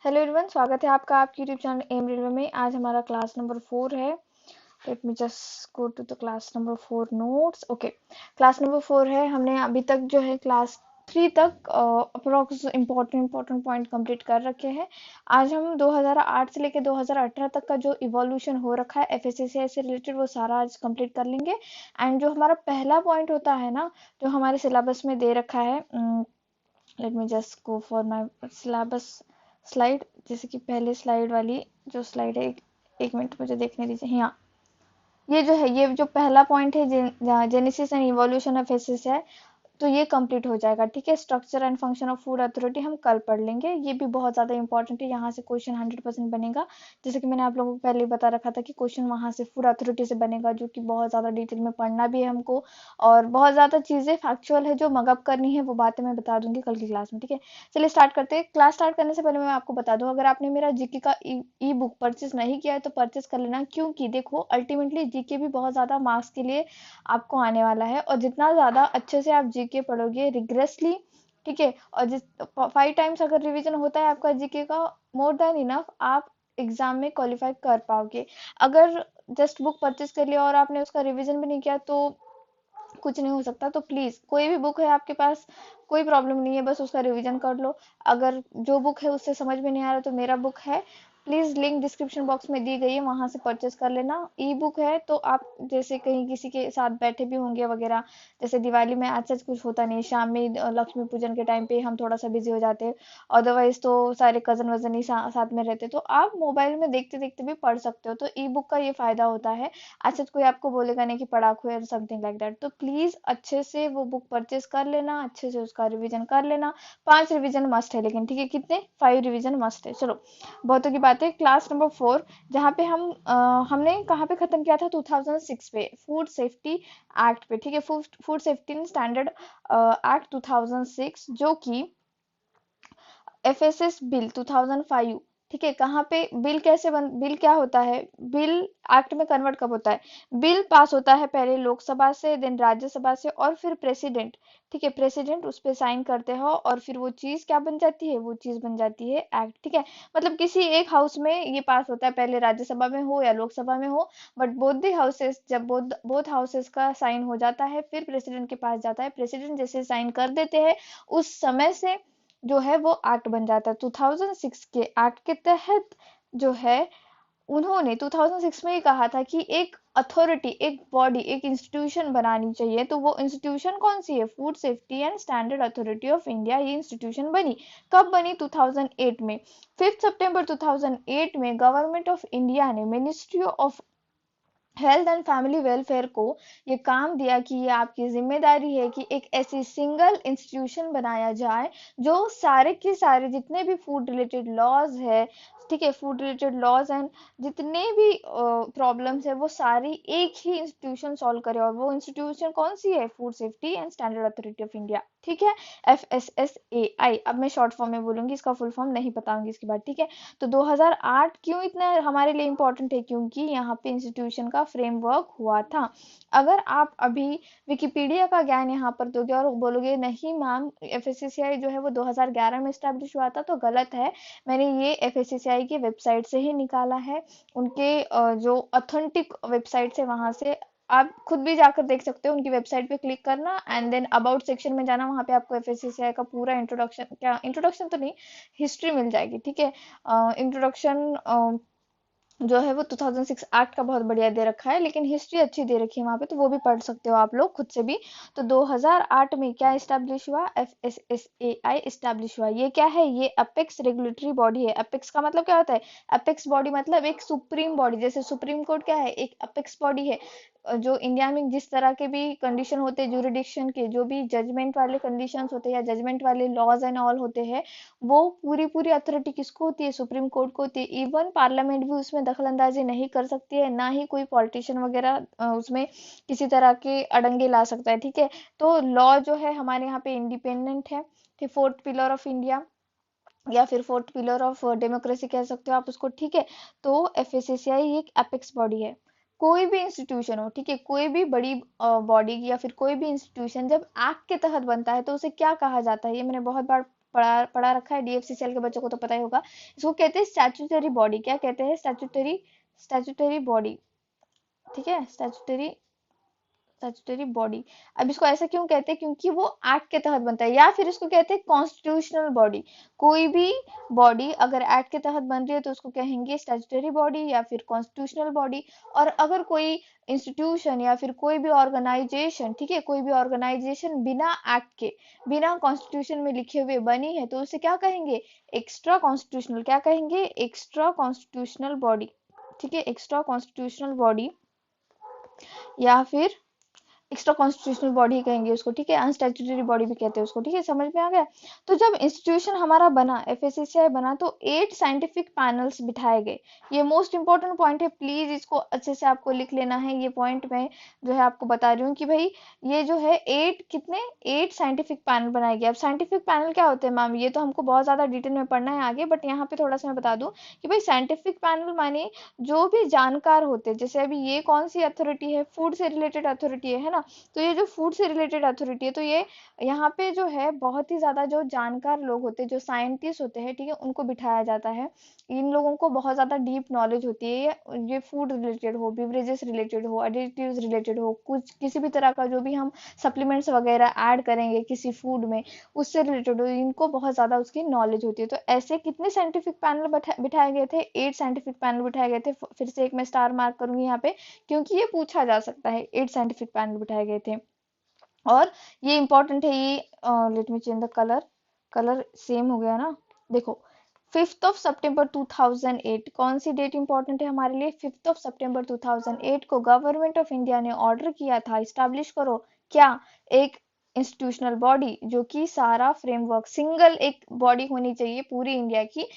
Hello everyone, स्वागत है आपका आपके यूट्यूब चैनल एम रेलवे में। आज हमारा क्लास नंबर 4 है। Let me just go to the class number 4 notes. Okay, class number 4 है। हमने अभी तक जो है क्लास 3 तक अप्रोक्स इम्पोर्टेंट पॉइंट कंप्लीट कर रखे हैं। आज हम 2008 से लेकर 2018 तक का जो इवोल्यूशन हो रखा है एफएससीआई से रिलेटेड वो सारा आज कंप्लीट कर लेंगे। एंड जो हमारा पहला पॉइंट होता है ना, जो हमारे सिलेबस में दे रखा है, let me just go for my syllabus slide. जैसे कि पहले स्लाइड वाली जो स्लाइड है, एक मिनट मुझे देखने दीजिए। हाँ, ये जो है, ये जो पहला पॉइंट है, जेनेसिस एंड इवोल्यूशन ऑफ एसिस है, तो ये कंप्लीट हो जाएगा। ठीक है, structure and function of food authority हम कल पढ़ लेंगे। ये भी बहुत ज़्यादा इंपॉर्टेंट है, यहाँ से क्वेश्चन 100% बनेगा। जैसे कि मैंने आप लोगों को पहले ही बता रखा था कि क्वेश्चन वहाँ से फूड अथॉरिटी से बनेगा, जो कि बहुत ज़्यादा डिटेल में पढ़ना भी है हमको, और बहुत ज़्यादा चीज़ें फैक्चुअल है जो मगअप करनी है, वो बातें मैं बता दूंगी कल की क्लास में। ठीक है, चलिए स्टार्ट करते हैं। क्लास स्टार्ट करने से पहले मैं आपको बता दूं, अगर आपने मेरा जीके का ई बुक परचेज नहीं किया है तो परचेज कर लेना, क्योंकि देखो अल्टीमेटली जीके भी बहुत ज़्यादा मार्क्स के लिए आपको आने वाला है, और जितना ज़्यादा अच्छे से आप जीके पढ़ोगे रिग्रेसली, ठीक है, और जिस 5 टाइम्स अगर रिवीजन होता है आपका जीके का, मोर देन इनफ आप एग्जाम में क्वालिफाई कर पाओगे। अगर जस्ट बुक परचेज कर लिया और आपने उसका रिवीजन भी नहीं किया तो कुछ नहीं हो सकता। तो प्लीज, कोई भी बुक है आपके पास, कोई प्रॉब्लम नहीं है, बस उसका रिवीजन कर लो। अगर जो बुक है उससे समझ में नहीं आ रहा तो मेरा बुक है, प्लीज लिंक डिस्क्रिप्शन बॉक्स में दी गई है, वहां से परचेस कर लेना। ई बुक है तो आप जैसे कहीं किसी के साथ बैठे भी होंगे वगैरह, जैसे दिवाली में आज सच कुछ होता नहीं, शाम में लक्ष्मी पूजन के टाइम पे हम थोड़ा सा बिजी हो जाते हैं, अदरवाइज तो सारे कजन वजन ही साथ में रहते, तो आप मोबाइल में देखते देखते भी पढ़ सकते हो। तो ई बुक का ये फायदा होता है। अच्छा, कोई आपको बोलेगा नहीं कि पढ़ाकू है समथिंग लाइक दैट। तो प्लीज अच्छे से वो बुक परचेज कर लेना, अच्छे से उसका रिवीजन कर लेना। 5 रिवीजन मस्ट है, लेकिन ठीक है, कितने? 5 रिवीजन मस्ट है। चलो, बहुतों की बात है। क्लास नंबर 4, जहाँ पे हमने कहाँ पे खत्म किया था? 2006 पे, फूड सेफ्टी एक्ट पे। ठीक है, food safety and standard act 2006, जो कि एफएसएस बिल 2005। ठीक है, कहाँ पे बिल बिल क्या होता है? बिल एक्ट में कन्वर्ट कब होता है? बिल पास होता है पहले लोकसभा से, देन राज्यसभा से, और फिर प्रेसिडेंट, ठीक है, प्रेसिडेंट उस पे साइन करते हो, और फिर वो चीज क्या बन जाती है? वो चीज बन जाती है एक्ट। ठीक है, मतलब किसी एक हाउस में ये पास होता है, पहले राज्यसभा में हो या लोकसभा में हो, बट बोथ द हाउसेस, जब बोथ हाउसेस का साइन हो जाता है फिर प्रेसिडेंट के पास जाता है। प्रेसिडेंट जैसे साइन कर देते हैं, उस समय से जो है वो एक्ट बन जाता है। 2006 के एक्ट के तहत जो है, उन्होंने 2006 में ही कहा था कि एक अथॉरिटी, एक बॉडी, एक इंस्टीट्यूशन बनानी चाहिए। तो वो इंस्टीट्यूशन कौन सी है? Food safety and standard authority of India. ये इंस्टीट्यूशन बनी कब? बनी 2008 में। 5 सितंबर 2008 में गवर्नमेंट ऑफ इंडिया ने ministry of health and family welfare को ये काम दिया कि ये आपकी जिम्मेदारी है कि एक ऐसी सिंगल इंस्टीट्यूशन बनाया जाए जो सारे के सारे जितने भी फूड रिलेटेड लॉज है, ठीक है, फूड रिलेटेड लॉज एंड जितने भी प्रॉब्लम्स है, वो सारी एक ही इंस्टीट्यूशन सॉल्व करे। और वो इंस्टीट्यूशन कौन सी है? Food safety and standard authority of India. ठीक है, FSSAI। अब मैं शॉर्ट फॉर्म में बोलूंगी, इसका फुल फॉर्म नहीं बताऊंगी इसके बाद। ठीक है, तो 2008 क्यों इतना हमारे लिए इम्पोर्टेंट है? क्योंकि यहाँ पे इंस्टीट्यूशन का फ्रेमवर्क हुआ था। अगर आप अभी विकिपीडिया का ज्ञान यहाँ पर दोगे और बोलोगे नहीं मैम एफएससीआई जो है वो 2011 में स्टैब्लिश हुआ था, तो गलत है। मैंने ये एफएससीआई की वेबसाइट से ही निकाला है, उनके जो ऑथेंटिक वेबसाइट है वहां से। आप खुद भी जाकर देख सकते हो, उनकी वेबसाइट पे क्लिक करना एंड देन अबाउट सेक्शन में जाना, वहां पे आपको एफएससीआई का पूरा इंट्रोडक्शन, क्या इंट्रोडक्शन तो नहीं, हिस्ट्री मिल जाएगी। ठीक है, इंट्रोडक्शन जो है वो 2006 एक्ट का बहुत बढ़िया दे रखा है, लेकिन हिस्ट्री अच्छी दे रखी है वहां पे, तो वो भी पढ़ सकते हो आप लोग खुद से भी। तो 2008 में क्या इस्टेब्लिश हुआ? FSSAI इस्टेब्लिश हुआ। ये क्या है? ये अपेक्स रेगुलेटरी बॉडी है। अपेक्स का मतलब क्या होता है? अपेक्स बॉडी मतलब एक सुप्रीम बॉडी, जैसे सुप्रीम कोर्ट क्या है? एक अपेक्स बॉडी है। जो इंडिया में जिस तरह के भी कंडीशन होते हैं, ज्यूरिडिक्शन के जो भी जजमेंट वाले कंडीशंस होते हैं या जजमेंट वाले लॉज एंड ऑल होते हैं, वो पूरी पूरी अथॉरिटी किसको होती है? सुप्रीम कोर्ट को होती है। इवन पार्लियामेंट भी उसमें दखल अंदाजी नहीं कर सकती है, ना ही कोई पॉलिटिशियन वगैरह उसमें किसी तरह के अड़ंगे ला सकता है। ठीक है, तो लॉ जो है हमारे यहाँ पे इंडिपेंडेंट है। ठीक, फोर्थ पिलर ऑफ इंडिया या फिर फोर्थ पिलर ऑफ डेमोक्रेसी कह सकते हो आप उसको। ठीक है, तो एफएससीआई एक एपेक्स बॉडी है। कोई भी इंस्टीट्यूशन हो, ठीक है, कोई भी बड़ी बॉडी या फिर कोई भी इंस्टीट्यूशन जब एक्ट के तहत बनता है तो उसे क्या कहा जाता है? ये मैंने बहुत बार पढ़ा रखा है, DFCCL के बच्चों को तो पता ही होगा। इसको कहते हैं स्टैट्यूटरी बॉडी। क्या कहते हैं? Statutory body. ठीक है, स्टैट्यूटरी बॉडी। अब इसको ऐसा क्यों कहते हैं? क्योंकि वो एक्ट के तहत बनता है, या फिर इसको कहते हैं कॉन्स्टिट्यूशनल बॉडी। कोई भी बॉडी अगर एक्ट के तहत बन रही है तो उसको कहेंगे स्टैट्यूटरी बॉडी या फिर कॉन्स्टिट्यूशनल बॉडी। और अगर कोई इंस्टीट्यूशन या फिर कोई भी ऑर्गेनाइजेशन, ठीक है, कोई भी ऑर्गेनाइजेशन बिना एक्ट के, बिना कॉन्स्टिट्यूशन में लिखे हुए बनी है तो उसे क्या कहेंगे? Extra constitutional. क्या कहेंगे? Extra constitutional body. ठीक है, एक्स्ट्रा कॉन्स्टिट्यूशनल बॉडी या फिर एक्स्ट्रा कॉन्स्टिट्यूशनल बॉडी ही कहेंगे उसको। ठीक है, अनस्टैट्यूटरी बॉडी भी कहते हैं उसको। ठीक है, समझ में आ गया? तो जब इंस्टीट्यूशन हमारा बना, FSSAI बना, तो 8 साइंटिफिक पैनल्स बिठाए गए। ये मोस्ट इंपॉर्टेंट पॉइंट है, प्लीज इसको अच्छे से आपको लिख लेना है। ये पॉइंट मैं जो है आपको बता रही हूँ कि भाई ये जो है 8 साइंटिफिक पैनल बनाए गए। अब साइंटिफिक पैनल क्या होते हैं मैम? ये तो हमको बहुत ज्यादा डिटेल में पढ़ना है आगे, बट यहाँ पे थोड़ा सा मैं बता दूं कि भाई साइंटिफिक पैनल माने जो भी जानकार होते हैं। जैसे अभी ये कौन सी अथॉरिटी है? फूड से रिलेटेड अथॉरिटी है ना? तो ये जो फूड से रिलेटेड अथॉरिटी है, तो ये यहाँ पे जो है बहुत ही ज्यादा जो जानकार लोग होते हैं, जो साइंटिस्ट होते हैं, ठीक है, उनको बिठाया जाता है। इन लोगों को बहुत ज्यादा डीप नॉलेज होती है। ये फूड रिलेटेड हो, बिवरेजेस रिलेटेड हो, एडिटिव्स रिलेटेड हो, कुछ किसी भी तरह का जो भी हम सप्लीमेंट्स वगैरह ऐड करेंगे किसी फूड में, उससे रिलेटेड हो, इनको बहुत ज्यादा उसकी नॉलेज होती है। तो ऐसे कितने साइंटिफिक पैनल बिठाए गए थे? 8 साइंटिफिक पैनल बिठाए गए थे। फिर से एक मैं स्टार मार्क करूंगी यहाँ पे, क्योंकि ये पूछा जा सकता है। 8 साइंटिफिक पैनल बिठाए गए थे। और ये इंपॉर्टेंट है। ये let me change the colour. Colour same हो गया ना? देखो, 5 सितंबर 2008, कौन सी डेट इंपॉर्टेंट है हमारे लिए? 5 सितंबर 2008 को गवर्नमेंट ऑफ इंडिया ने ऑर्डर किया था, इस्टेब्लिश करो क्या? एक इंस्टीट्यूशनल बॉडी, जो कि सारा फ्रेमवर्क, सिंगल एक बॉडी होनी चाहिए पूरी इंडिया की।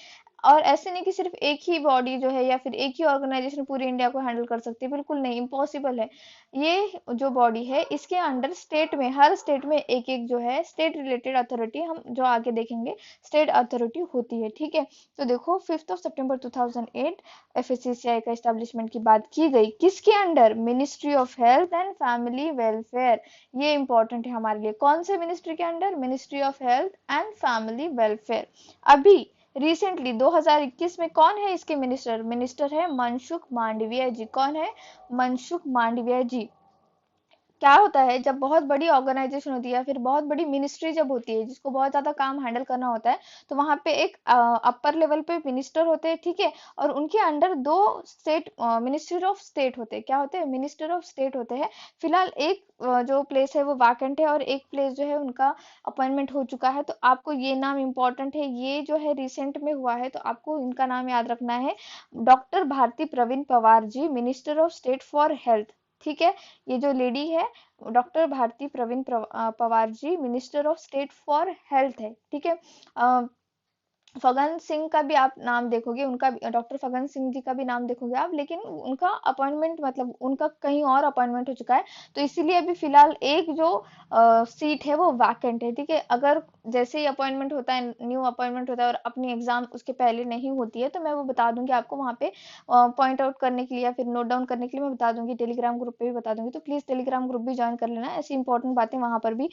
और ऐसे नहीं कि सिर्फ एक ही बॉडी जो है या फिर एक ही ऑर्गेनाइजेशन पूरी इंडिया को हैंडल कर सकती है, बिल्कुल नहीं, इम्पॉसिबल है। ये जो बॉडी है, इसके अंडर स्टेट में, हर स्टेट में एक एक जो है स्टेट रिलेटेड अथॉरिटी, हम जो आगे देखेंगे, स्टेट अथॉरिटी होती है। ठीक है, तो देखो 5 सितंबर 2008 FSCCI का एस्टेब्लिशमेंट की बात की गई। किसके under? Ministry of health and family welfare. ये इंपॉर्टेंट है हमारे लिए। कौन से मिनिस्ट्री के under? Ministry of health and family welfare. अभी रिसेंटली 2021 में कौन है इसके मिनिस्टर? मिनिस्टर है मनसुख मांडविया जी। कौन है? मनसुख मांडविया जी। क्या होता है, जब बहुत बड़ी ऑर्गेनाइजेशन होती है या फिर बहुत बड़ी मिनिस्ट्री जब होती है, जिसको बहुत ज्यादा काम हैंडल करना होता है, तो वहां पे एक अपर लेवल पे मिनिस्टर होते हैं, ठीक है, और उनके under 2 state minister of state होते हैं। क्या होते हैं? मिनिस्टर ऑफ स्टेट होते हैं। फिलहाल एक जो प्लेस है वो वैकेंट है, और एक प्लेस जो है उनका अपॉइंटमेंट हो चुका है। तो आपको ये नाम इंपॉर्टेंट है, ये जो है रिसेंट में हुआ है, तो आपको इनका नाम याद रखना है। Doctor Bharati Praveen Pawar ji, minister of state for health. ठीक है, ये जो लेडी है, doctor Bharati Praveen Pawar ji, minister of state for health है। ठीक है, फगन सिंह का भी आप नाम देखोगे, उनका डॉक्टर फगन सिंह जी का भी नाम देखोगे आप, लेकिन उनका अपॉइंटमेंट, मतलब उनका कहीं और अपॉइंटमेंट हो चुका है, तो इसीलिए अभी फिलहाल एक जो सीट है वो वैकेंट है। ठीक है, अगर जैसे ही अपॉइंटमेंट होता है, न्यू अपॉइंटमेंट होता है और अपनी एग्जाम उसके पहले नहीं होती है, तो मैं वो बता दूंगी आपको वहाँ पे पॉइंट आउट करने के लिए या फिर नोट डाउन करने के लिए मैं बता दूंगी, टेलीग्राम ग्रुप पे भी बता दूंगी। तो प्लीज टेलीग्राम ग्रुप भी ज्वाइन कर लेना, ऐसी इंपॉर्टेंट बातें वहां पर भी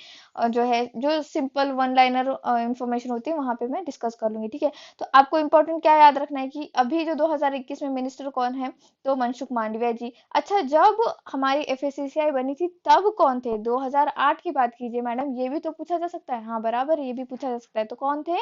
जो है, जो सिंपल वन लाइनर इंफॉर्मेशन होती है वहां पे मैं डिस्कस कर लूंगी। ठीक है, तो आपको इंपॉर्टेंट क्या याद रखना है कि अभी जो 2021 में मिनिस्टर कौन है? तो मनसुख मांडविया जी। अच्छा, जब हमारी FSCCI बनी थी तब कौन थे? 2008 की बात कीजिए मैडम, ये भी तो पूछा जा सकता है। हाँ बराबर, ये भी पूछा जा सकता है। तो कौन थे?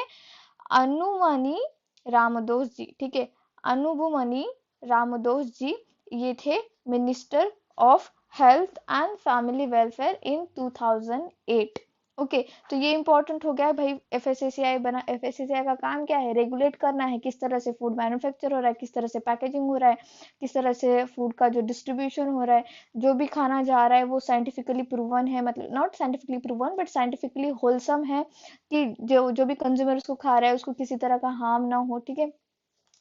अनुमनी रामदोस जी। ठीक है, अनुबुमनी रामदोस जी, ये थे minister of health and family welfare in 2008। Okay, तो ये इंपॉर्टेंट हो गया है भाई। FSCCI बना, FSCCI का काम क्या है? रेगुलेट करना है, किस तरह से फूड मैन्युफैक्चर हो रहा है, किस तरह से पैकेजिंग हो रहा है, किस तरह से फूड का जो डिस्ट्रीब्यूशन हो रहा है, जो भी खाना जा रहा है वो साइंटिफिकली प्रूवन है, मतलब not scientifically proven but scientifically wholesome है, कि जो जो भी कंज्यूमर उसको खा रहा है उसको किसी तरह का हार्म ना हो, ठीक है,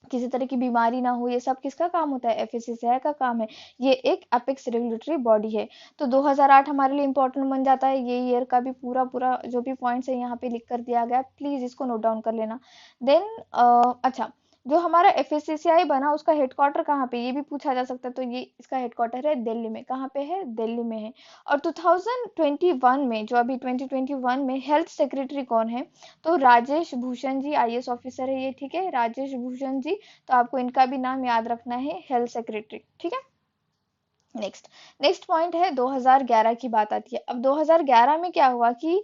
किसी तरह की बीमारी ना हो। ये सब किसका काम होता है? FSCCI का काम है। ये एक एपेक्स रेगुलेटरी बॉडी है। तो 2008 हमारे लिए इंपॉर्टेंट बन जाता है। ये ईयर का भी पूरा पूरा जो भी पॉइंट्स है यहाँ पे लिख कर दिया गया, प्लीज इसको नोट डाउन कर लेना। देन अच्छा, जो हमारा एफएससीआई बना उसका हेडक्वार्टर कहाँ पे, ये भी पूछा जा सकता है। तो ये इसका हेडक्वार्टर है दिल्ली में। कहाँ पे है? दिल्ली में है। और 2021 में, जो अभी 2021 में हेल्थ सेक्रेटरी कौन है? तो राजेश भूषण जी, आईएएस ऑफिसर है ये, ठीक है, राजेश भूषण जी। तो आपको इनका भी नाम याद रखना है, हेल्थ सेक्रेटरी, ठीक है। नेक्स्ट नेक्स्ट पॉइंट है 2011 की बात आती है। अब 2011 में क्या हुआ कि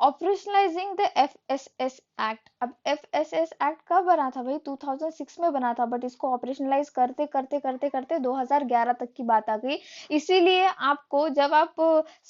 ऑपरेशनलाइजिंग द एफएसएस एक्ट। अब एफएसएस एक्ट कब बना था भाई? 2006 में बना था, बट इसको ऑपरेशनलाइज करते करते करते करते 2011 तक की बात आ गई। इसीलिए आपको जब आप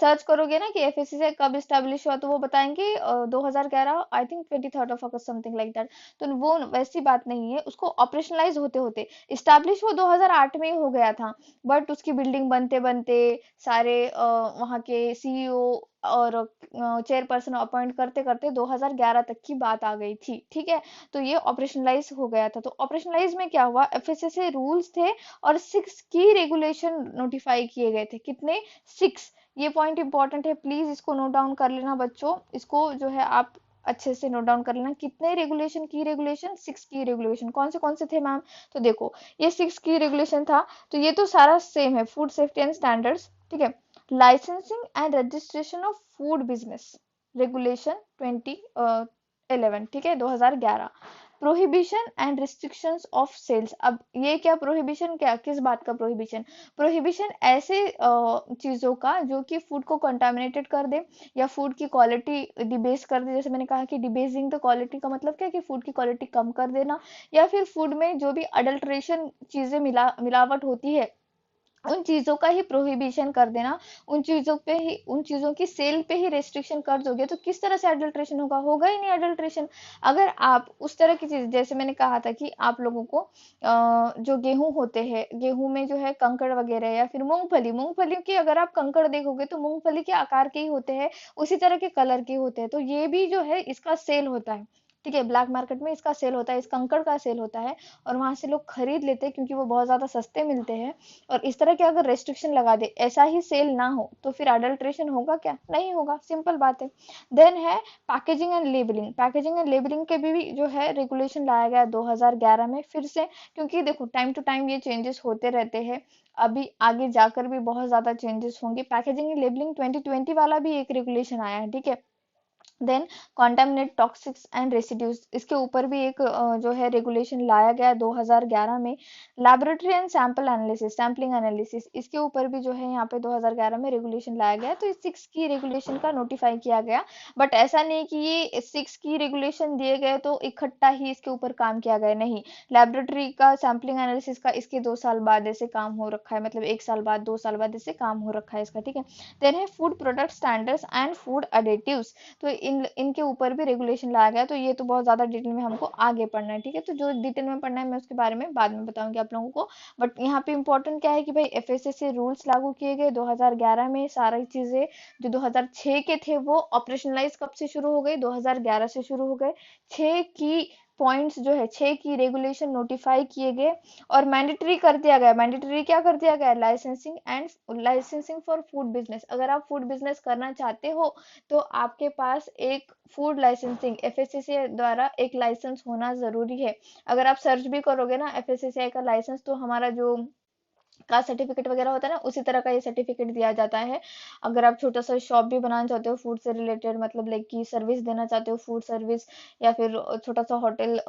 सर्च करोगे ना कि एफएसएस कब स्टैब्लिश हुआ, तो वो बताएंगे 2011, I think 23 August something like that. तो वो वैसी बात नहीं है, उसको ऑपरेशनलाइज होते होते, स्टैब्लिश वो 2008 में ही हो गया था, बट उसकी बिल्डिंग बनते बनते सारे वहाँ के सीईओ और चेयरपर्सन अपॉइंट करते करते 2011 तक की बात आ गई थी, ठीक है। तो ये ऑपरेशनलाइज हो गया था। तो ऑपरेशनलाइज में क्या हुआ, एफएसएसए रूल्स थे और 6 की रेगुलेशन नोटिफाई किए गए थे। कितने? 6। ये पॉइंट इंपॉर्टेंट है, प्लीज इसको नोट डाउन कर लेना बच्चों। इसको जो है आप अच्छे से नोट डाउन कर लेना। कितने रेगुलेशन की रेगुलेशन? 6 की रेगुलेशन। कौन से थे मैम? तो देखो, ये 6 की रेगुलेशन था। तो ये तो सारा सेम है, फूड सेफ्टी एंड स्टैंडर्ड्स, ठीक है। Licensing and registration of food business regulation 2011, ठीक है, 2011। Prohibition and restrictions of sales. अब ये क्या प्रोहिबिशन, क्या किस बात का प्रोहिबिशन? प्रोहिबिशन ऐसे चीजों का जो कि फूड को कंटामिनेटेड कर दे या फूड की क्वालिटी डिबेस कर दे। जैसे मैंने कहा कि डिबेसिंग द क्वालिटी का मतलब क्या है कि फूड की क्वालिटी कम कर देना, या फिर फूड में जो भी अडल्ट्रेशन चीजें मिलावट होती है उन चीजों का ही प्रोहिबिशन कर देना। उन चीजों पे ही, उन चीजों की सेल पे ही रेस्ट्रिक्शन कर दोगे तो किस तरह से अडल्ट्रेशन होगा? होगा ही नहीं अडल्ट्रेशन। अगर आप उस तरह की चीज, जैसे मैंने कहा था कि आप लोगों को जो गेहूं होते हैं, गेहूं में जो है कंकड़ वगैरह, या फिर मूंगफली, मूंगफली की अगर आप कंकड़ देखोगे तो मूंगफली के आकार के ही होते हैं, उसी तरह के कलर के होते हैं। तो ये भी जो है इसका सेल होता है, ठीक है, ब्लैक मार्केट में इसका सेल होता है, इस कंकड़ का सेल होता है, और वहां से लोग खरीद लेते हैं क्योंकि वो बहुत ज्यादा सस्ते मिलते हैं। और इस तरह के अगर रेस्ट्रिक्शन लगा दे, ऐसा ही सेल ना हो, तो फिर अडल्ट्रेशन होगा क्या? नहीं होगा, सिंपल बात है। देन है packaging and labelling. Packaging and labelling के भी जो है रेगुलेशन लाया गया 2011 में फिर से, क्योंकि देखो टाइम टू टाइम ये चेंजेस होते रहते हैं। अभी आगे जाकर भी बहुत ज्यादा चेंजेस होंगे। पैकेजिंग एंड लेबलिंग 2020 वाला भी एक रेगुलेशन आया है, ठीक है। Then contaminate toxics and residues, इसके ऊपर भी एक जो है रेगुलेशन लाया गया 2011 में। Laboratory and sample analysis, sampling analysis, इसके ऊपर भी जो है यहाँ पे 2011 में रेगुलेशन लाया गया। तो इस 6 की रेगुलेशन का नोटिफाई किया गया। बट ऐसा नहीं कि ये 6 की रेगुलेशन दिए गए तो इकट्ठा ही इसके ऊपर काम किया गया, नहीं। लैबोरेटरी का, सैम्पलिंग एनालिसिस का इसके 2 साल बाद ऐसे काम हो रखा है, मतलब 1 साल बाद, 2 साल बाद ऐसे काम हो रखा है इसका, ठीक है। देन है food product standards and food additives. तो इनके ऊपर भी रेगुलेशन लाया गया। तो ये तो बहुत ज्यादा डिटेल में हमको आगे पढ़ना है, ठीक है। तो जो डिटेल में पढ़ना है मैं उसके बारे में बाद में बताऊंगी आप लोगों को। बट यहाँ पे इंपॉर्टेंट क्या है कि भाई एफएसएसए रूल्स लागू किए गए 2011 में। सारी चीजें जो 2006 के थे वो ऑपरेशनलाइज कब से शुरू हो गए? 2011 से शुरू हो गए। 6 की पॉइंट्स जो है, 6 की रेगुलेशन नोटिफाई किए गए और मैंडेटरी कर दिया गया। मैंडेटरी क्या कर दिया गया? Licensing for food business. अगर आप फूड बिजनेस करना चाहते हो तो आपके पास एक फूड लाइसेंसिंग एफएससीआई द्वारा एक लाइसेंस होना जरूरी है। अगर आप सर्च भी करोगे ना एफएससीआई का लाइसेंस, तो हमारा जो का सर्टिफिकेट वगैरह होता है ना, उसी तरह का ये सर्टिफिकेट दिया जाता है। अगर आप छोटा सा शॉप भी बनाना चाहते हो फूड से रिलेटेड, मतलब लाइक की सर्विस देना चाहते हो, फूड सर्विस, या फिर छोटा सा होटल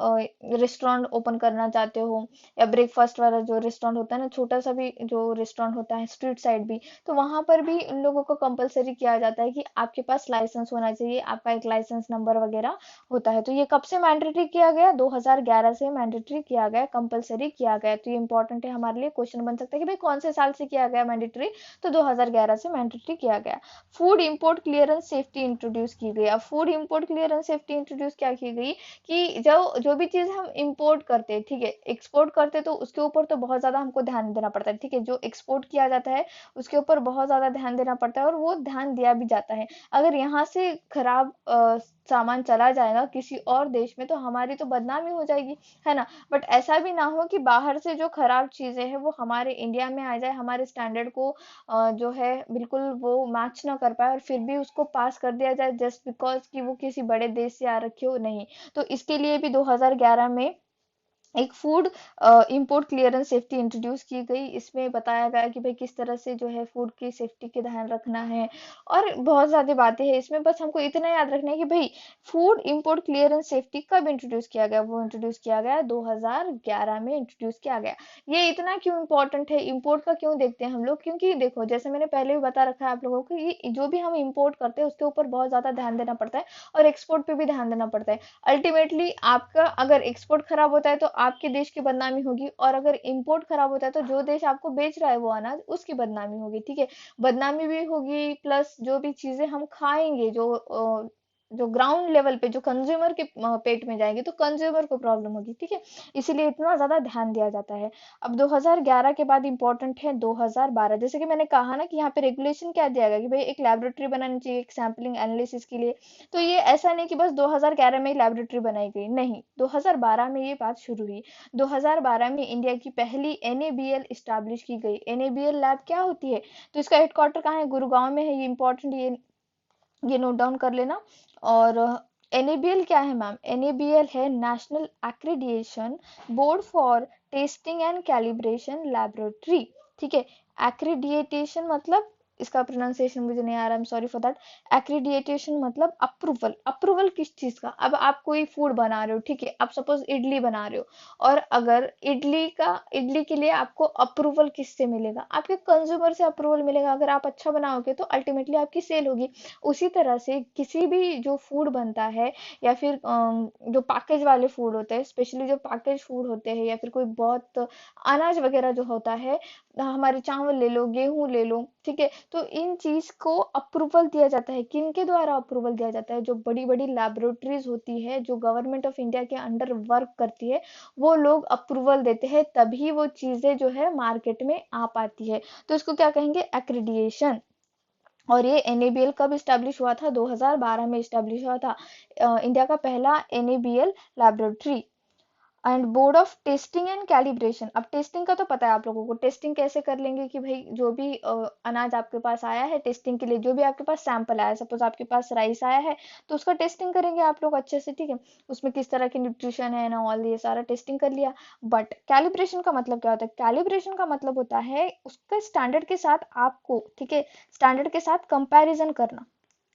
रेस्टोरेंट ओपन करना चाहते हो, या ब्रेकफास्ट वाला जो रेस्टोरेंट होता है ना, छोटा सा भी जो रेस्टोरेंट होता है स्ट्रीट साइड भी, तो वहां पर भी इन लोगों को कंपलसरी किया जाता है कि आपके पास लाइसेंस होना चाहिए, आपका एक लाइसेंस नंबर वगैरह होता है। तो ये कब से मैंडेटरी किया गया? 2011 से मैंडेटरी किया गया, कंपलसरी किया गया। तो ये इंपॉर्टेंट है हमारे लिए, क्वेश्चन बन सकता है कि भाई कौन से साल से किया गया मैंडेटरी? तो 2011 से मैंडेटरी किया गया। Food import clearance safety introduce की गई। अब food import clearance safety introduce क्या की गई कि जो भी चीज हम इंपोर्ट करते हैं, ठीक है, एक्सपोर्ट करते तो उसके ऊपर तो बहुत ज्यादा हमको ध्यान देना पड़ता है, ठीक है। जो एक्सपोर्ट किया जाता है उसके ऊपर बहुत ज्यादा ध्यान देना पड़ता है, और वो ध्यान दिया भी जाता है। अगर यहाँ से खराब सामान चला जाएगा किसी और देश में तो हमारी तो बदनामी हो जाएगी, है ना। बट ऐसा भी ना हो कि बाहर से जो खराब चीजें हैं वो हमारे इंडिया में आ जाए, हमारे स्टैंडर्ड को जो है बिल्कुल वो मैच ना कर पाए, और फिर भी उसको पास कर दिया जाए जस्ट बिकॉज कि वो किसी बड़े देश से आ रखी हो, नहीं। तो इसके लिए भी 2011 में एक food import clearance safety introduce की गई। इसमें बताया गया कि भाई किस तरह से जो है फूड की सेफ्टी के ध्यान रखना है, और बहुत सारी बातें हैं इसमें। बस हमको इतना याद रखना है कि भाई फूड इंपोर्ट क्लियरेंस सेफ्टी कब इंट्रोड्यूस किया गया, वो इंट्रोड्यूस किया गया 2011 में इंट्रोड्यूस किया गया। ये इतना क्यों इंपॉर्टेंट है, इंपोर्ट का क्यों देखते हैं हम लोग, क्योंकि देखो जैसे मैंने पहले भी बता रखा है आप लोगों को, ये जो भी हम इंपोर्ट करते हैं उसके ऊपर बहुत ज्यादा ध्यान देना पड़ता है, और एक्सपोर्ट पे भी ध्यान देना पड़ता है। अल्टीमेटली आपका अगर एक्सपोर्ट खराब होता है तो आपके देश की बदनामी होगी, और अगर इंपोर्ट खराब होता है तो जो देश आपको बेच रहा है वो अनाज, उसकी बदनामी होगी। ठीक है, बदनामी भी होगी, प्लस जो भी चीजें हम खाएंगे, जो ग्राउंड लेवल पे जो कंज्यूमर के पेट में जाएंगे तो कंज्यूमर को प्रॉब्लम होगी। ठीक है, इसीलिए इतना ज्यादा ध्यान दिया जाता है। अब 2011 के बाद इंपॉर्टेंट है 2012। जैसे कि मैंने कहा ना कि यहाँ पे रेगुलेशन क्या दिया गया कि भाई एक लेबोरेटरी बनानी चाहिए एक सैम्पलिंग एनालिसिस के लिए। तो ये ऐसा नहीं कि बस 2011 में ही लेबोरेटरी बनाई गई, नहीं, 2012 में ये बात शुरू हुई। 2012 में इंडिया की पहली एनएबीएल स्टैब्लिश की गई। एनएबीएल लैब क्या होती है, तो इसका हेडक्वार्टर कहाँ है, गुरुगांव में है। ये इंपॉर्टेंट, ये नोट डाउन कर लेना। और एनएबीएल क्या है मैम, एनएबीएल है national accreditation board for testing and calibration laboratory. ठीक है, एक्रीडिएटेशन मतलब, इसका प्रोनाउंसिएशन मुझे नहीं आ रहा, I am sorry for that. Accreditation मतलब अप्रूवल। अप्रूवल किस चीज का, अब आप कोई फूड बना रहे हो, ठीक है, आप सपोज इडली बना रहे हो, और अगर इडली के लिए आपको अप्रूवल किससे मिलेगा, आपके कंज्यूमर से अप्रूवल मिलेगा। अगर आप अच्छा बनाओगे तो अल्टीमेटली आपकी सेल होगी। उसी तरह से किसी भी जो फूड बनता है, या फिर जो पैकेज वाले फूड होते हैं, स्पेशली जो पैकेज फूड होते हैं, या फिर कोई बहुत अनाज वगैरह जो होता है, हमारे चावल ले लो, गेहूं ले लो, ठीक है, तो इन चीज को अप्रूवल दिया जाता है। किनके द्वारा अप्रूवल दिया जाता है, जो बड़ी बड़ी लैबोरेटरीज होती है, जो गवर्नमेंट ऑफ इंडिया के अंडर वर्क करती है, वो लोग अप्रूवल देते हैं, तभी वो चीजें जो है मार्केट में आ पाती है। तो इसको क्या कहेंगे, एक्रीडिएशन। और ये एनएबीएल कब स्टैब्लिश हुआ था, 2012 में स्टैब्लिश हुआ था। इंडिया का पहला NABL laboratory. And board of testing and calibration. अब टेस्टिंग का तो पता है आप लोगों को, टेस्टिंग कैसे कर लेंगे कि भाई जो भी अनाज आपके पास आया है टेस्टिंग के लिए, जो भी आपके पास सैंपल आया है, सपोज आपके पास राइस आया है, तो उसका टेस्टिंग करेंगे आप लोग अच्छे से। ठीक है, उसमें किस तरह की न्यूट्रिशन है ना, ऑल ये सारा टेस्टिंग कर लिया। बट कैलिब्रेशन का मतलब क्या होता है, कैलिब्रेशन का मतलब होता है उसके स्टैंडर्ड के साथ आपको, ठीक है, स्टैंडर्ड के साथ कंपैरिजन करना,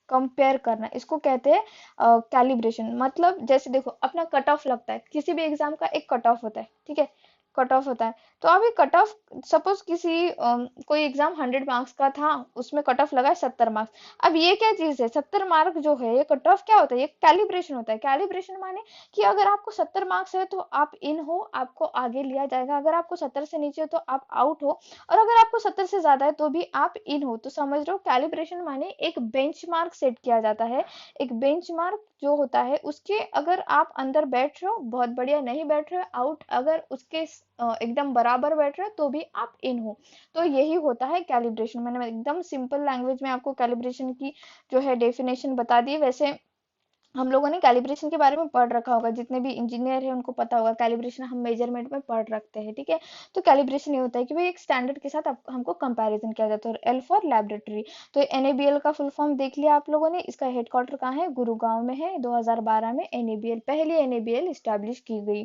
कंपेयर करना, इसको कहते हैं कैलिब्रेशन। मतलब जैसे देखो अपना कट ऑफ लगता है, किसी भी एग्जाम का एक कट ऑफ होता है, ठीक है, कट ऑफ होता है। तो अब ये कट ऑफ, सपोज किसी कोई एग्जाम 100 मार्क्स का था, उसमें कट ऑफ लगा है 70 मार्क्स। अब ये क्या चीज है, 70 मार्क जो है, ये कट ऑफ क्या होता है, ये कैलिब्रेशन होता है। कैलिब्रेशन माने कि अगर आपको 70 मार्क्स है तो आप इन हो, आपको आगे लिया जाएगा। अगर आपको 70 से नीचे हो तो आप आउट हो, और अगर आपको 70 से ज्यादा है तो भी आप इन हो। तो समझ रहे हो, कैलिब्रेशन माने एक बेंचमार्क सेट किया जाता है। एक बेंचमार्क जो होता है उसके अगर आप अंदर बैठ रहे हो बहुत बढ़िया, नहीं बैठ रहे हो आउट, अगर उसके एकदम बराबर बैठ रहे हो तो भी आप इन हो। तो यही होता है कैलिब्रेशन। मैंने एकदम सिंपल लैंग्वेज में आपको कैलिब्रेशन की जो है डेफिनेशन बता दी। वैसे हम लोगों ने कैलिब्रेशन के बारे में पढ़ रखा होगा, जितने भी इंजीनियर हैं उनको पता होगा कैलिब्रेशन हम मेजरमेंट में पढ़ रखते हैं। ठीक है, तो कैलिब्रेशन ये होता है कि भाई एक स्टैंडर्ड के साथ हमको कंपैरिजन किया जाता है। और एल फॉर लेबोरेटरी। तो एनएबीएल का फुल फॉर्म देख लिया आप लोगों ने, इसका हेडक्वार्टर कहाँ है, गुरुगांव में है। 2012 में एनएबीएल, पहली एनएबीएल स्टैब्लिश की गई।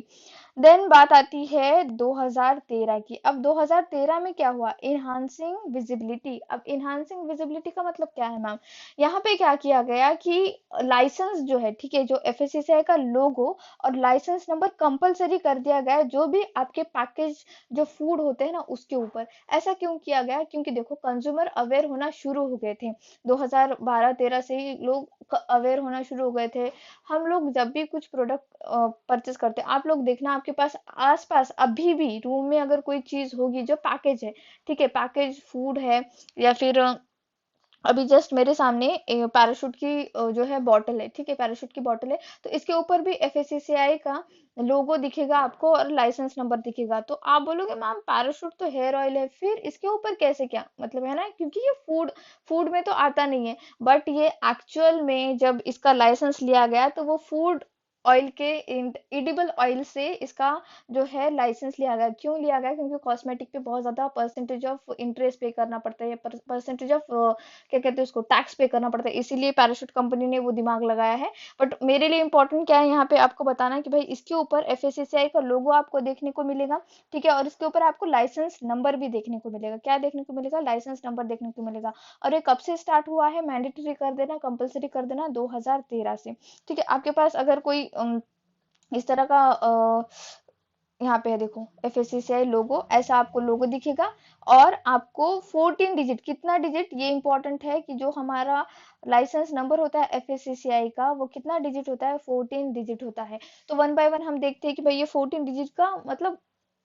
देन बात आती है 2013 की। अब 2013 में क्या हुआ, इनहांसिंग विजिबिलिटी। अब इनहांसिंग विजिबिलिटी का मतलब क्या है मैम, यहाँ पे क्या किया गया कि लाइसेंस जो है, ठीक है, जो एफएससीआई का लोगो और लाइसेंस नंबर कंपलसरी कर दिया गया है, जो भी आपके पैकेज जो फूड होते हैं ना उसके ऊपर। ऐसा क्यों किया गया, क्योंकि देखो कंज्यूमर अवेयर होना शुरू हो गए थे। 2012-13 से ही लोग अवेयर होना शुरू हो गए थे। हम लोग जब भी कुछ प्रोडक्ट परचेस करते हैं, आप लोग देखना आपके पास आसपास अभी भी रूम में अगर कोई चीज होगी जो पैकेज है, ठीक है, पैकेज फूड है, या फिर अभी जस्ट मेरे सामने पैराशूट की जो है बॉटल है, ठीक है, पैराशूट की बॉटल है, तो इसके ऊपर भी एफएससीआई का लोगो दिखेगा आपको और लाइसेंस नंबर दिखेगा। तो आप बोलोगे मैम पैराशूट तो हेयर ऑयल है, फिर इसके ऊपर कैसे, क्या मतलब है ना, क्योंकि ये फूड फूड में तो आता नहीं है। बट ये एक्चुअल में जब इसका लाइसेंस लिया गया तो वो फूड ऑयल के एडिबल ऑयल से इसका जो है लाइसेंस लिया गया। क्यों लिया गया? क्योंकि कॉस्मेटिक पे बहुत ज्यादा परसेंटेज ऑफ इंटरेस्ट पे करना पड़ता है, परसेंटेज ऑफ क्या कहते हैं उसको, टैक्स पे करना पड़ता है, इसीलिए पैराशूट कंपनी ने वो दिमाग लगाया है। बट मेरे लिए इंपॉर्टेंट क्या है यहाँ पे आपको बताना कि भाई इसके ऊपर एफएससीआई का लोगो आपको देखने को मिलेगा, ठीक है, और इसके ऊपर आपको लाइसेंस नंबर भी देखने को मिलेगा। क्या देखने को मिलेगा? लाइसेंस नंबर देखने को मिलेगा। और ये कब से स्टार्ट हुआ है? मैंडेटरी कर देना, कंपलसरी कर देना 2013 से, ठीक है। आपके पास अगर कोई इस तरह का यहाँ पे है देखो, एफएससीआई लोगो, ऐसा आपको लोगो दिखेगा। और आपको 14 डिजिट, कितना डिजिट, ये इंपॉर्टेंट है कि जो हमारा लाइसेंस नंबर होता है एफएससीआई का, वो कितना डिजिट होता है? 14 डिजिट होता है। तो वन बाय वन हम देखते हैं कि भाई ये 14 डिजिट का मतलब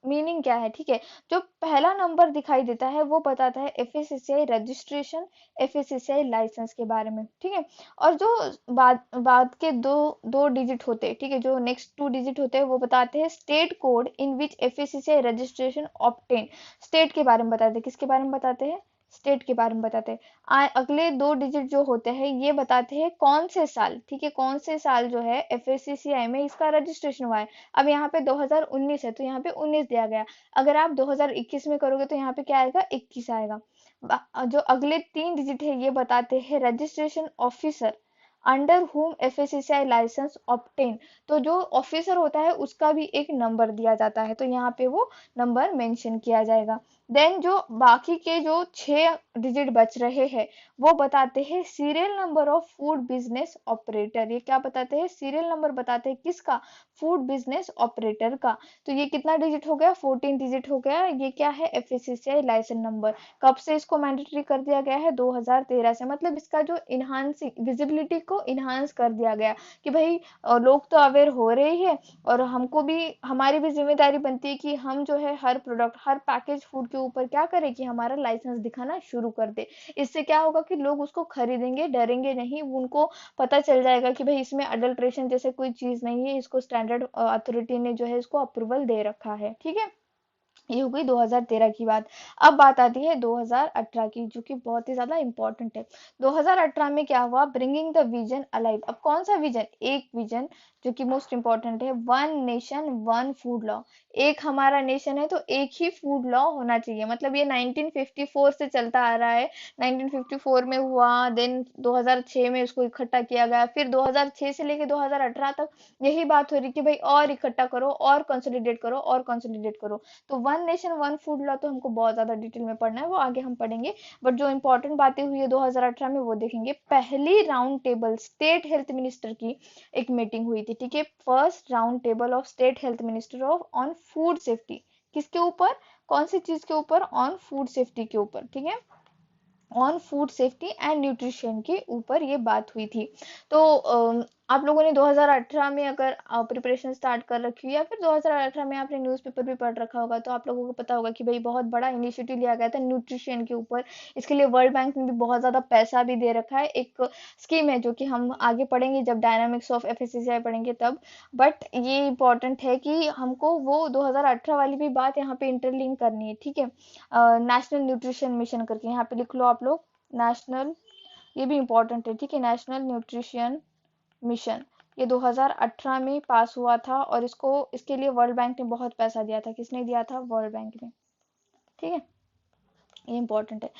मीनिंग क्या है, ठीक है। जो पहला नंबर दिखाई देता है वो बताता है एफएससीआई रजिस्ट्रेशन, एफएससीआई लाइसेंस के बारे में, ठीक है। और जो बाद बाद के दो दो डिजिट होते हैं, ठीक है, जो नेक्स्ट टू डिजिट होते हैं वो बताते हैं स्टेट कोड इन विच एफएससीआई रजिस्ट्रेशन ऑब्टेन। स्टेट के बारे में बताते हैं, किसके बारे में बताते हैं? स्टेट के बारे में बताते हैं। अगले दो डिजिट जो होते हैं ये बताते हैं कौन से साल, ठीक है, कौन से साल जो है एफएससीआई में इसका रजिस्ट्रेशन हुआ है। अब यहाँ पे 2019 है तो यहाँ पे 19 दिया गया। अगर आप 2021 में करोगे तो यहाँ पे क्या आएगा? 21 आएगा। जो अगले तीन डिजिट है ये बताते हैं रजिस्ट्रेशन ऑफिसर अंडर हुम एफएससीआई लाइसेंस ऑब्टेन। तो जो ऑफिसर होता है उसका भी एक नंबर दिया जाता है, तो यहाँ पे वो नंबर मेंशन किया जाएगा। देन जो बाकी के जो 6 डिजिट बच रहे हैं वो बताते हैं serial number of food business operator. ये क्या बताते हैं? सीरियल नंबर बताते हैं किसका? फूड बिजनेस ऑपरेटर का। तो ये कितना डिजिट हो गया? 14 डिजिट हो गया। ये क्या है? FSCI licence number. कब से इसको मैंडेटरी कर दिया गया है? 2013 से। मतलब इसका जो इनहांसिंग विजिबिलिटी को इनहांस कर दिया गया कि भाई लोग तो अवेयर हो रहे हैं, और हमको भी, हमारी भी जिम्मेदारी बनती है कि हम जो है हर प्रोडक्ट, हर पैकेज फूड के ऊपर क्या करें कि हमारा लाइसेंस दिखाना शुरू कर दे। इससे क्या होगा कि लोग उसको खरीदेंगे, डरेंगे नहीं, उनको पता चल जाएगा कि भाई इसमें अडल्ट्रेशन जैसे कोई चीज नहीं है, इसको स्टैंडर्ड अथॉरिटी ने जो है इसको अप्रूवल दे रखा है, ठीक है। ये हो गई 2013 की बात। अब बात आती है 2018 की, जो कि बहुत ही ज्यादा इंपॉर्टेंट है। 2018 में क्या हुआ? Bringing the vision alive. अब कौन सा विजन? एक विजन जो कि मोस्ट इंपॉर्टेंट है, one nation one food law. एक हमारा नेशन है तो एक ही फूड लॉ होना चाहिए। मतलब ये 1954 से चलता आ रहा है। 1954 में हुआ, देन 2006 में इसको इकट्ठा किया गया, फिर 2006 से लेके 2018 तक यही बात हो रही कि भाई और इकट्ठा करो, और कंसोलिडेट करो, और कंसोलिडेट करो। तो one nation one food law तो हमको बहुत ज्यादा डिटेल में पढ़ना है, वो आगे हम पढ़ेंगे। बट जो इंपॉर्टेंट बातें हुई है 2018 में वो देखेंगे। पहली round table state health minister की एक मीटिंग हुई थी, ठीक है। First round table of state health minister of on food safety. किसके ऊपर? कौन सी चीज के ऊपर? ऑन फूड सेफ्टी के ऊपर, ठीक है, on food safety and nutrition के ऊपर ये बात हुई थी। तो आप लोगों ने 2018 में अगर प्रिपरेशन स्टार्ट कर रखी हो, या फिर 2018 में आपने न्यूज़पेपर भी पढ़ रखा होगा, तो आप लोगों को पता होगा कि भाई बहुत बड़ा इनिशिएटिव लिया गया था न्यूट्रिशन के ऊपर। इसके लिए वर्ल्ड बैंक ने भी बहुत ज़्यादा पैसा भी दे रखा है। एक स्कीम है जो कि हम आगे पढ़ेंगे जब डायनामिक्स ऑफ एफएससीआई पढ़ेंगे तब। बट ये इंपॉर्टेंट है कि हमको वो 2018 वाली भी बात यहाँ पे इंटरलिंक करनी है, ठीक है। नेशनल न्यूट्रिशन मिशन करके यहाँ पे लिख लो आप लोग, नेशनल, ये भी इंपॉर्टेंट है, ठीक है, नेशनल न्यूट्रिशन मिशन। ये 2018 में पास हुआ था, और इसको, इसके लिए वर्ल्ड बैंक ने बहुत पैसा दिया था। किसने दिया था? वर्ल्ड बैंक ने, ठीक है, ये इंपॉर्टेंट है।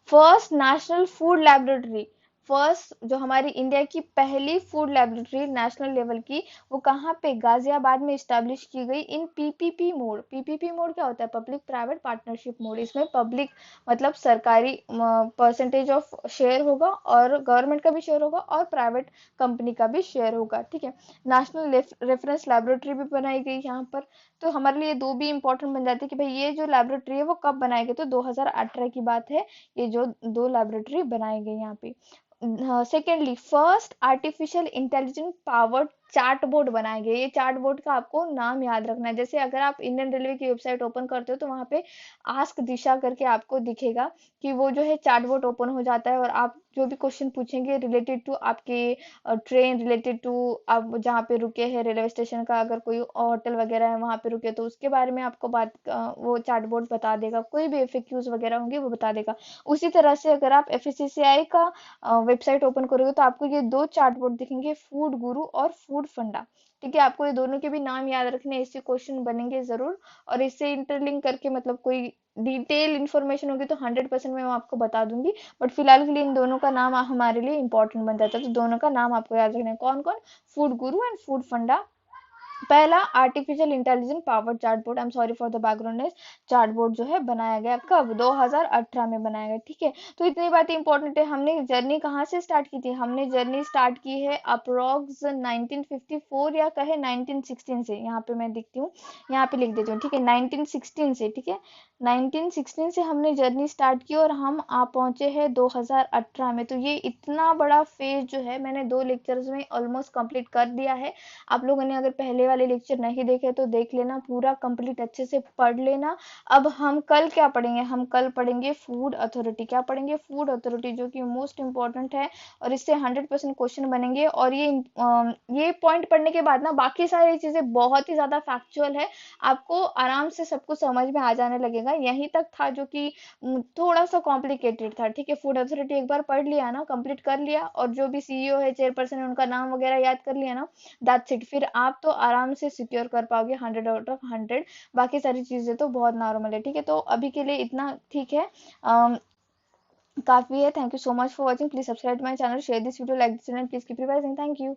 First national food laboratory, first जो हमारी इंडिया की पहली फूड लेबोरेटरी नेशनल लेवल की, वो कहाँ पे? गाजियाबाद में इस्टेब्लिश की गई इन पीपीपी मोड। पीपीपी मोड क्या होता है? Public private partnership mode. इसमें पब्लिक मतलब सरकारी परसेंटेज ऑफ शेयर होगा, और गवर्नमेंट का भी शेयर होगा, और प्राइवेट कंपनी का भी शेयर होगा, ठीक है। नेशनल रेफरेंस लेबोरेटरी भी बनाई गई यहाँ पर। तो हमारे लिए दो भी इंपॉर्टेंट बन जाते हैं कि भाई ये जो लैबोरेटरी है वो कब बनाई गई, तो 2018 की बात है। ये जो दो लैबोरेटरी बनाई गई यहाँ पे। Secondly first artificial intelligent powered chart board बनाए गए। ये चार्ट बोर्ड का आपको नाम याद रखना है। जैसे अगर आप इंडियन रेलवे की वेबसाइट ओपन करते हो तो वहां पे आस्क दिशा करके आपको दिखेगा कि वो जो है चार्ट बोर्ड ओपन हो जाता है, और आप जो भी क्वेश्चन पूछेंगे रिलेटेड टू आपके ट्रेन, रिलेटेड टू आप जहाँ पे रुके हैं रेलवे स्टेशन का, अगर कोई होटल वगैरह है वहां पे रुके तो उसके बारे में आपको बात वो चार्ट बोर्ड बता देगा। कोई भी एफएक्यूज वगैरह होंगे वो बता देगा। उसी तरह से अगर आप एफएससीआई का वेबसाइट ओपन करोगे तो आपको ये दो चार्ट बोर्ड दिखेंगे, फूड गुरु और फूड फंडा। ठीक है, आपको ये दोनों के भी नाम याद रखने हैं, इससे क्वेश्चन बनेंगे जरूर। और इससे इंटरलिंक करके मतलब कोई डिटेल इन्फॉर्मेशन होगी तो 100% मैं वो आपको बता दूंगी। बट फिलहाल के लिए इन दोनों का नाम हमारे लिए इंपॉर्टेंट बन जाता है, तो दोनों का नाम आपको याद रखना है। कौन कौन? Food Guru and food funda. पहला artificial intelligence powered chatbot, I am sorry for the background noise, chatbot जो है बनाया गया कब? 2018 में बनाया गया। ठीक है, तो इतनी बातें इंपॉर्टेंट है। हमने जर्नी कहाँ से स्टार्ट की थी? हमने जर्नी स्टार्ट की है अप्रोक्स 1954 या कहे 1916 से। यहाँ पे मैं दिखती हूँ, यहाँ पे लिख देती हूँ। ठीक है, 1916 से। ठीक है, 1916 से हमने जर्नी स्टार्ट की और हम आ पहुंचे हैं 2018 में। तो ये इतना बड़ा फेज जो है मैंने 2 लेक्चर्स में ऑलमोस्ट कंप्लीट कर दिया है। आप लोगों ने अगर पहले वाले लेक्चर नहीं देखे तो देख लेना, पूरा कंप्लीट अच्छे से पढ़ लेना। अब हम कल क्या पढ़ेंगे? हम कल पढ़ेंगे फूड अथॉरिटी। क्या पढ़ेंगे? फूड अथॉरिटी, जो कि मोस्ट इंपॉर्टेंट है और इससे 100% क्वेश्चन बनेंगे। और ये पॉइंट पढ़ने के बाद ना बाकी सारी चीजें बहुत ही ज्यादा फैक्चुअल है, आपको आराम से सब कुछ समझ में आ जाने लगेगा। यहीं तक था जो कि थोड़ा सा कॉम्प्लिकेटेड था। ठीक है, फूड अथॉरिटी एक बार पढ़ लिया ना, कंप्लीट कर लिया, और जो भी सीईओ है, चेयरपर्सन है, उनका नाम वगैरह याद कर लिया ना, दैट्स इट। फिर आप तो आराम से सिक्योर कर पाओगे 100 आउट ऑफ 100। बाकी सारी चीजें तो बहुत नॉर्मल है। ठीक है, तो अभी के लिए इतना ठीक है, काफी है। Thank you so much for watching. Please subscribe my channel, share this video, like this channel, please keep revising. Thank you.